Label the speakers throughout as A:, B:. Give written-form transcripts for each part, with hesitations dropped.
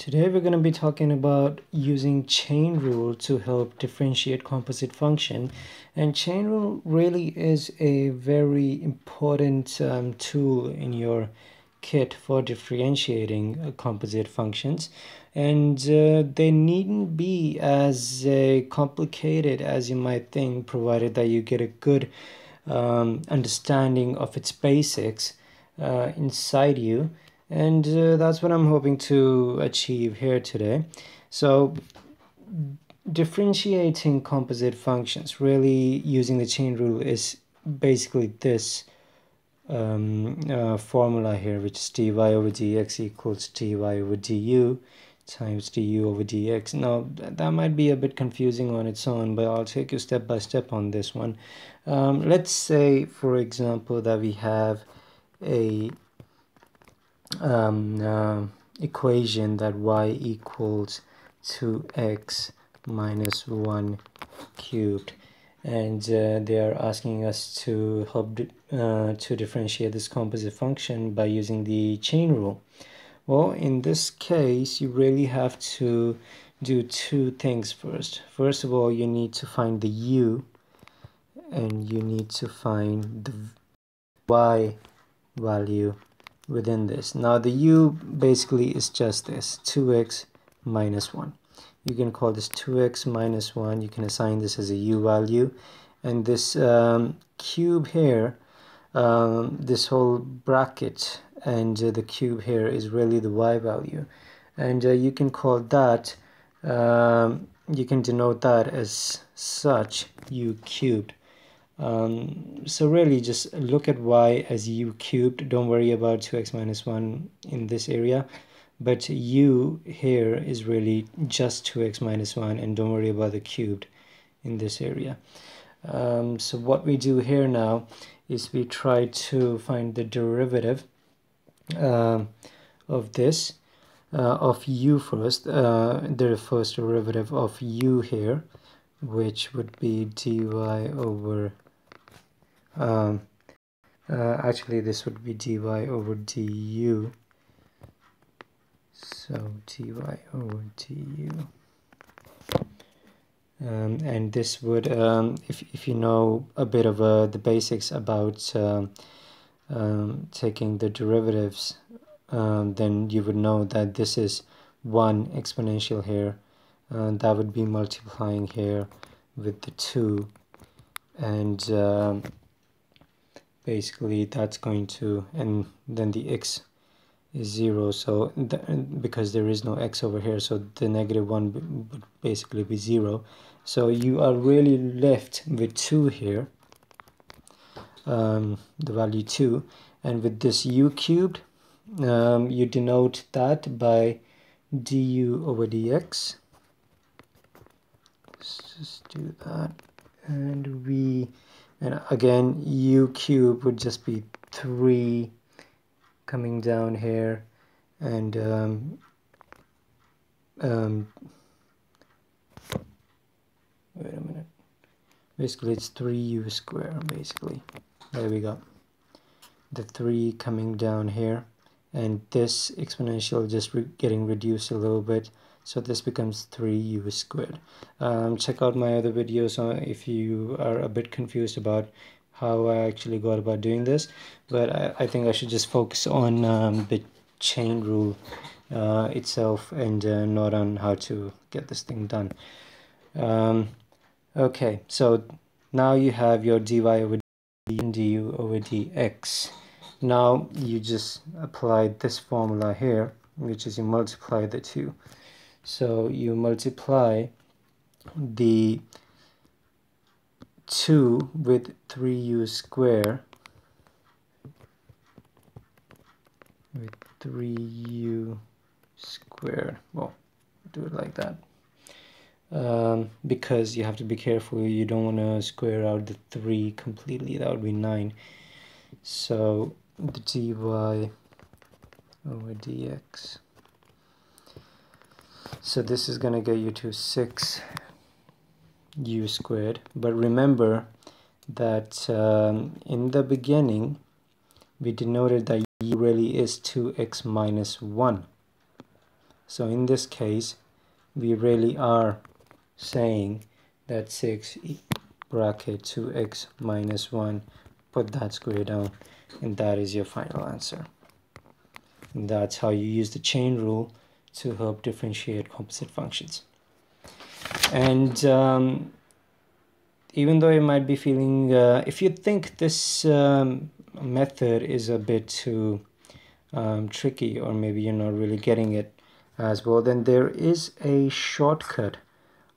A: Today we're going to be talking about using chain rule to help differentiate composite function, and chain rule really is a very important tool in your kit for differentiating composite functions, and they needn't be as complicated as you might think, provided that you get a good understanding of its basics inside you. And that's what I'm hoping to achieve here today. So differentiating composite functions, really using the chain rule, is basically this formula here, which is dy over dx equals dy over du times du over dx. Now that might be a bit confusing on its own, but I'll take you step by step on this one. Let's say, for example, that we have a equation that y equals 2x minus 1 cubed, and they are asking us to help to differentiate this composite function by using the chain rule. Well, in this case, you really have to do two things first. First of all, you need to find the u, and you need to find the y value within this. Now the u basically is just this, 2x minus 1. You can call this 2x minus 1. You can assign this as a u value, and this cube here, this whole bracket and the cube here is really the y value, and you can call that, you can denote that as such, u cubed. So really just look at y as u cubed. Don't worry about 2x minus 1 in this area, but u here is really just 2x minus 1, and don't worry about the cubed in this area. So what we do here now is we try to find the derivative of this, of u first, the first derivative of u here, which would be dy over actually this would be dy over du, so dy over du, and this would, if you know a bit of the basics about taking the derivatives, then you would know that this is one exponential here, that would be multiplying here with the 2, and basically that's going to, and then the x is 0, so because there is no x over here, so the negative 1 would basically be 0. So you are really left with 2 here, the value 2, and with this u cubed, you denote that by du over dx. Let's just do that, and again u cube would just be 3 coming down here, and wait a minute, basically it's 3u squared, basically. There we go, the 3 coming down here, and this exponential just getting reduced a little bit, so this becomes 3u squared. Check out my other videos if you are a bit confused about how I actually got about doing this, but I think I should just focus on the chain rule itself, and not on how to get this thing done. Okay, so now you have your dy over d and du over dx. Now you just apply this formula here, which is you multiply the two. So you multiply the 2 with 3u squared, with 3u squared. Well, do it like that, because you have to be careful. You don't want to square out the 3 completely. That would be 9. So the dy over dx. So this is going to get you to 6u squared, but remember that in the beginning we denoted that u really is 2x minus 1. So in this case, we really are saying that 6 bracket 2x minus 1, put that square down, and that is your final answer. And that's how you use the chain rule to help differentiate composite functions. And even though you might be feeling, if you think this method is a bit too tricky, or maybe you're not really getting it as well, then there is a shortcut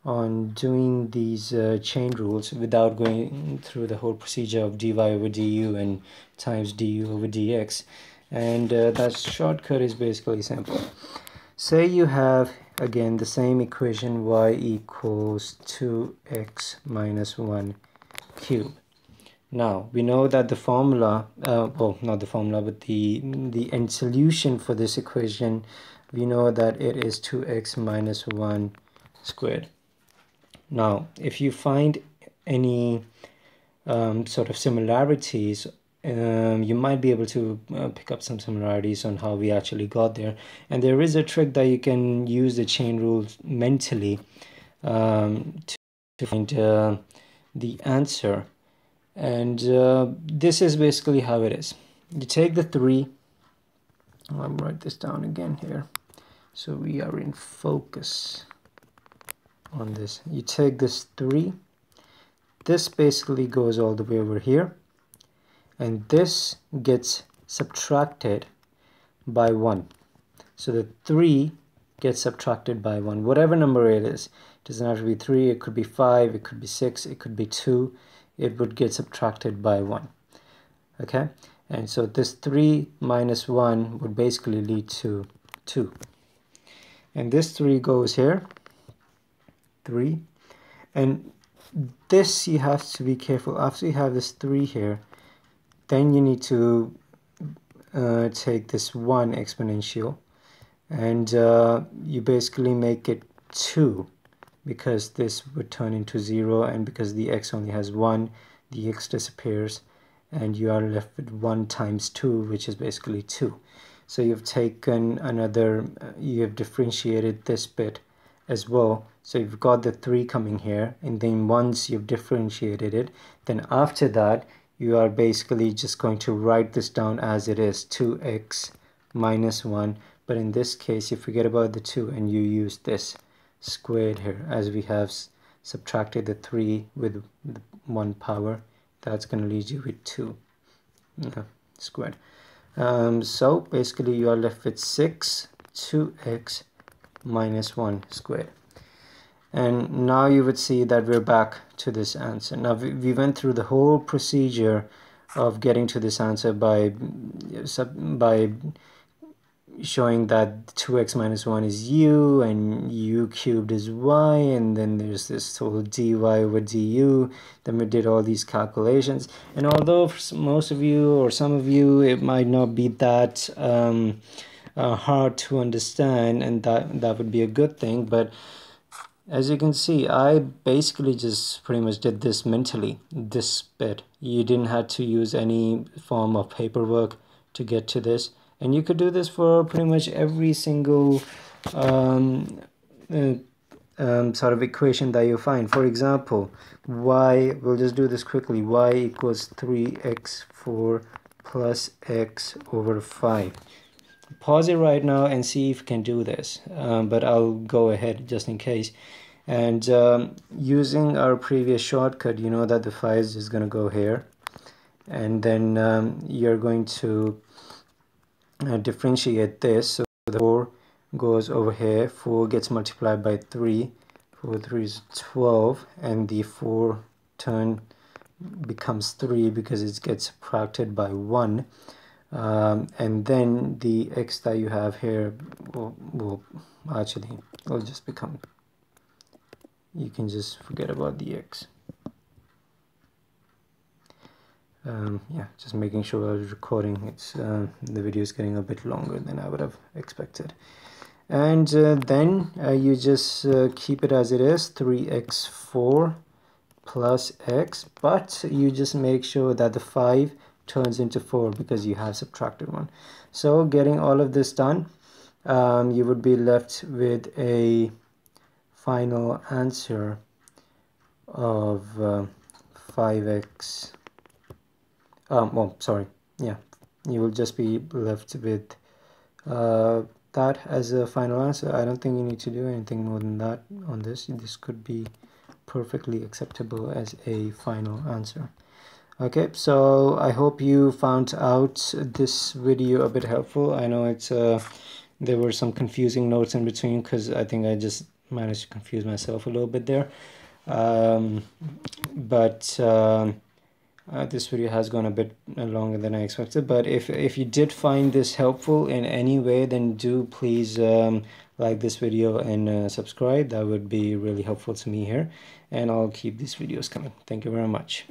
A: on doing these chain rules without going through the whole procedure of dy over du and times du over dx. And that shortcut is basically simple. Say you have, again, the same equation, y equals 2x minus 1 cubed. Now, we know that the formula, well, not the formula, but the end solution for this equation, we know that it is 2x minus 1 squared. Now, if you find any sort of similarities, you might be able to pick up some similarities on how we actually got there. And there is a trick that you can use the chain rules mentally to find the answer. And this is basically how it is. You take the 3, I'll write this down again here, so we are in focus on this. You take this 3, this basically goes all the way over here, and this gets subtracted by 1. So the 3 gets subtracted by 1, whatever number it is. It doesn't have to be 3, it could be 5, it could be 6, it could be 2. It would get subtracted by 1. Okay, and so this 3 minus 1 would basically lead to 2. And this 3 goes here, 3. And this you have to be careful. After you have this 3 here, then you need to take this 1 exponential, and you basically make it 2, because this would turn into 0, and because the x only has 1, the x disappears, and you are left with 1 times 2, which is basically 2. So you've taken another, you have differentiated this bit as well. So you've got the 3 coming here, and then once you've differentiated it, then after that, you are basically just going to write this down as it is, 2x minus 1. But in this case, you forget about the 2 and you use this squared here, as we have subtracted the 3 with 1 power. That's going to leave you with 2 squared. So basically you are left with 6 2x minus 1 squared. And now you would see that we're back to this answer. Now we went through the whole procedure of getting to this answer by showing that 2x minus 1 is u and u cubed is y, and then there's this whole dy over du. Then we did all these calculations, and although for most of you or some of you it might not be that hard to understand, and that would be a good thing, but as you can see, I basically just pretty much did this mentally, this bit. You didn't have to use any form of paperwork to get to this. And you could do this for pretty much every single sort of equation that you find. For example, y, we'll just do this quickly, y equals 3x4 plus x over 5. Pause it right now and see if you can do this, but I'll go ahead just in case. And using our previous shortcut, you know that the 5 is just going to go here, and then you're going to differentiate this. So the 4 goes over here, 4 gets multiplied by 3, 4 3 is 12, and the 4 turn becomes 3 because it gets subtracted by 1. And then the x that you have here will just become, you can just forget about the x. Yeah, just making sure I was recording. It's the video is getting a bit longer than I would have expected. And then you just keep it as it is, 3x4 plus x, but you just make sure that the 5 turns into 4 because you have subtracted 1. So getting all of this done, you would be left with a final answer of 5x. Well, sorry, yeah, you will just be left with that as a final answer. I don't think you need to do anything more than that on this. This could be perfectly acceptable as a final answer. Okay, so I hope you found out this video a bit helpful. I know it's there were some confusing notes in between because I think I just managed to confuse myself a little bit there. But this video has gone a bit longer than I expected. But if you did find this helpful in any way, then do please like this video and subscribe. That would be really helpful to me here, and I'll keep these videos coming. Thank you very much.